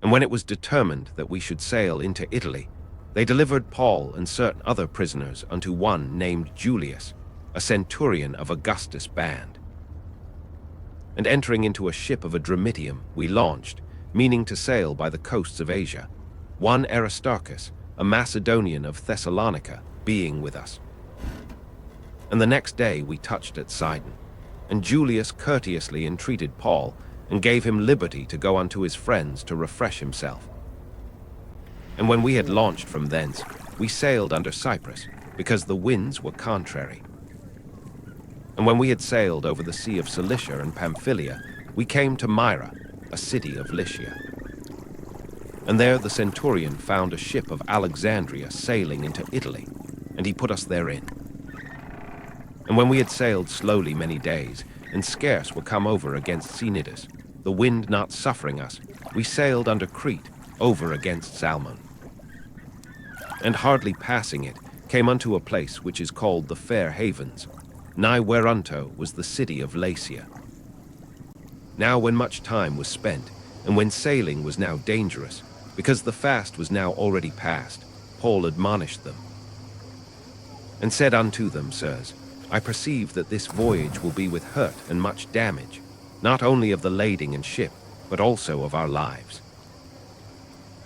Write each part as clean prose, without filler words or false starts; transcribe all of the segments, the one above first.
And when it was determined that we should sail into Italy, they delivered Paul and certain other prisoners unto one named Julius, a centurion of Augustus' band. And entering into a ship of Adramyttium, we launched, meaning to sail by the coasts of Asia, one Aristarchus, a Macedonian of Thessalonica, being with us. And the next day we touched at Sidon, and Julius courteously entreated Paul, and gave him liberty to go unto his friends to refresh himself. And when we had launched from thence, we sailed under Cyprus, because the winds were contrary. And when we had sailed over the sea of Cilicia and Pamphylia, we came to Myra, a city of Lycia. And there the centurion found a ship of Alexandria sailing into Italy, and he put us therein. And when we had sailed slowly many days, and scarce were come over against Cnidus, the wind not suffering us, we sailed under Crete, over against Salmon. And hardly passing it, came unto a place which is called the Fair Havens, nigh whereunto was the city of Lacia. Now when much time was spent, and when sailing was now dangerous, because the fast was now already past, Paul admonished them, and said unto them, Sirs, I perceive that this voyage will be with hurt and much damage, not only of the lading and ship, but also of our lives.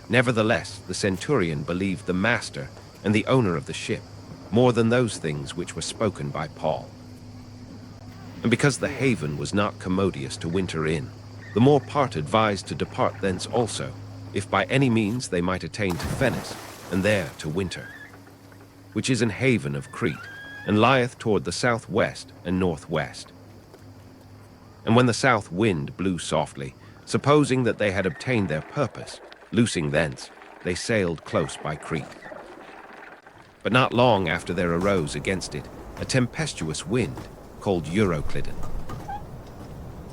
Nevertheless, the centurion believed the master and the owner of the ship, more than those things which were spoken by Paul. And because the haven was not commodious to winter in, the more part advised to depart thence also, if by any means they might attain to Phenice, and there to winter, which is an haven of Crete, and lieth toward the southwest and northwest. And when the south wind blew softly, supposing that they had obtained their purpose, loosing thence, they sailed close by Crete. But not long after there arose against it a tempestuous wind, called Euroclydon.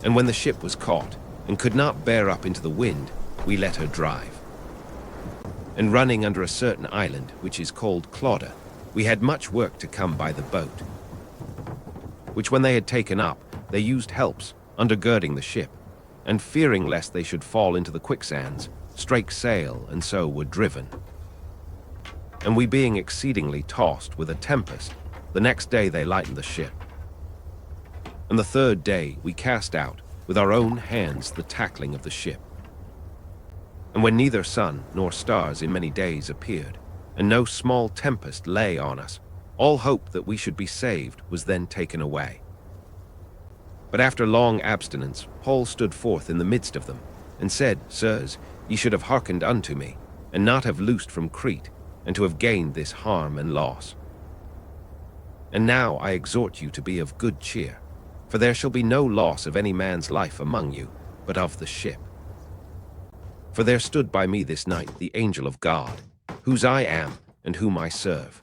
And when the ship was caught, and could not bear up into the wind, we let her drive. And running under a certain island, which is called Clauda, we had much work to come by the boat, which when they had taken up, they used helps, undergirding the ship, and fearing lest they should fall into the quicksands, strake sail, and so were driven. And we being exceedingly tossed with a tempest, the next day they lightened the ship. And the third day we cast out, with our own hands, the tackling of the ship. And when neither sun nor stars in many days appeared, and no small tempest lay on us, all hope that we should be saved was then taken away. But after long abstinence, Paul stood forth in the midst of them, and said, Sirs, ye should have hearkened unto me, and not have loosed from Crete, and to have gained this harm and loss. And now I exhort you to be of good cheer, for there shall be no loss of any man's life among you, but of the ship. For there stood by me this night the angel of God, whose I am, and whom I serve,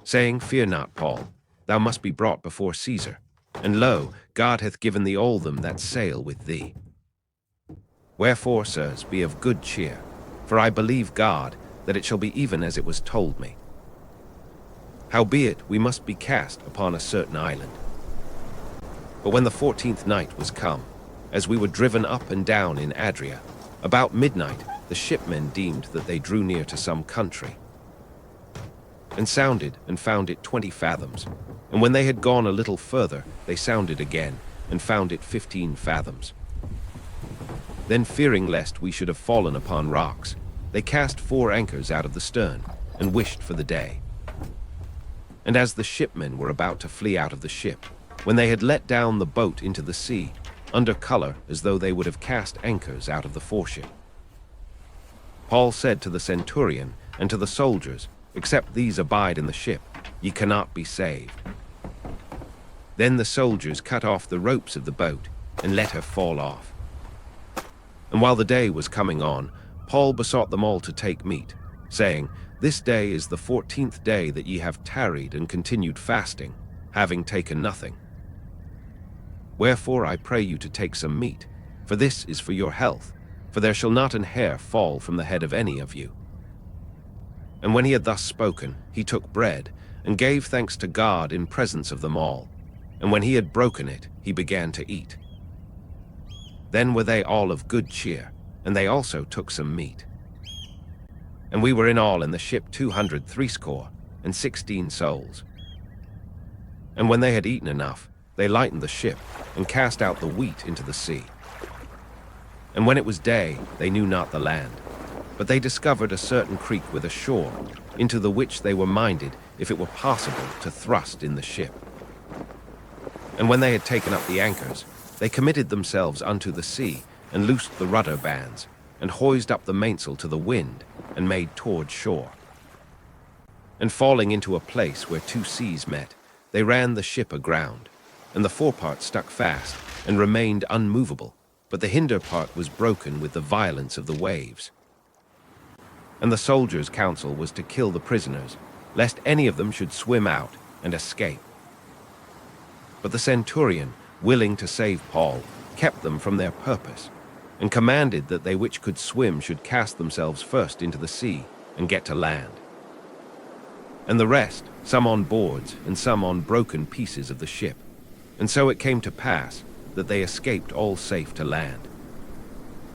saying, Fear not, Paul, thou must be brought before Caesar, and lo, God hath given thee all them that sail with thee. Wherefore, sirs, be of good cheer, for I believe God, that it shall be even as it was told me. Howbeit, we must be cast upon a certain island. But when the 14th night was come, as we were driven up and down in Adria, about midnight the shipmen deemed that they drew near to some country, and sounded, and found it 20 fathoms. And when they had gone a little further, they sounded again, and found it 15 fathoms. Then fearing lest we should have fallen upon rocks, they cast 4 anchors out of the stern, and wished for the day. And as the shipmen were about to flee out of the ship, when they had let down the boat into the sea, under color as though they would have cast anchors out of the foreship, Paul said to the centurion and to the soldiers, Except these abide in the ship, ye cannot be saved. Then the soldiers cut off the ropes of the boat, and let her fall off. And while the day was coming on, Paul besought them all to take meat, saying, This day is the 14th day that ye have tarried and continued fasting, having taken nothing. Wherefore I pray you to take some meat, for this is for your health, for there shall not an hair fall from the head of any of you. And when he had thus spoken, he took bread, and gave thanks to God in presence of them all. And when he had broken it, he began to eat. Then were they all of good cheer, and they also took some meat. And we were in all in the ship 260 souls. And when they had eaten enough, they lightened the ship, and cast out the wheat into the sea. And when it was day, they knew not the land, but they discovered a certain creek with a shore, into the which they were minded, if it were possible, to thrust in the ship. And when they had taken up the anchors, they committed themselves unto the sea, and loosed the rudder bands, and hoised up the mainsail to the wind, and made toward shore. And falling into a place where two seas met, they ran the ship aground, and the forepart stuck fast, and remained unmovable, but the hinder part was broken with the violence of the waves. And the soldiers' counsel was to kill the prisoners, lest any of them should swim out and escape. But the centurion, willing to save Paul, kept them from their purpose, and commanded that they which could swim should cast themselves first into the sea, and get to land. And the rest, some on boards, and some on broken pieces of the ship. And so it came to pass that they escaped all safe to land.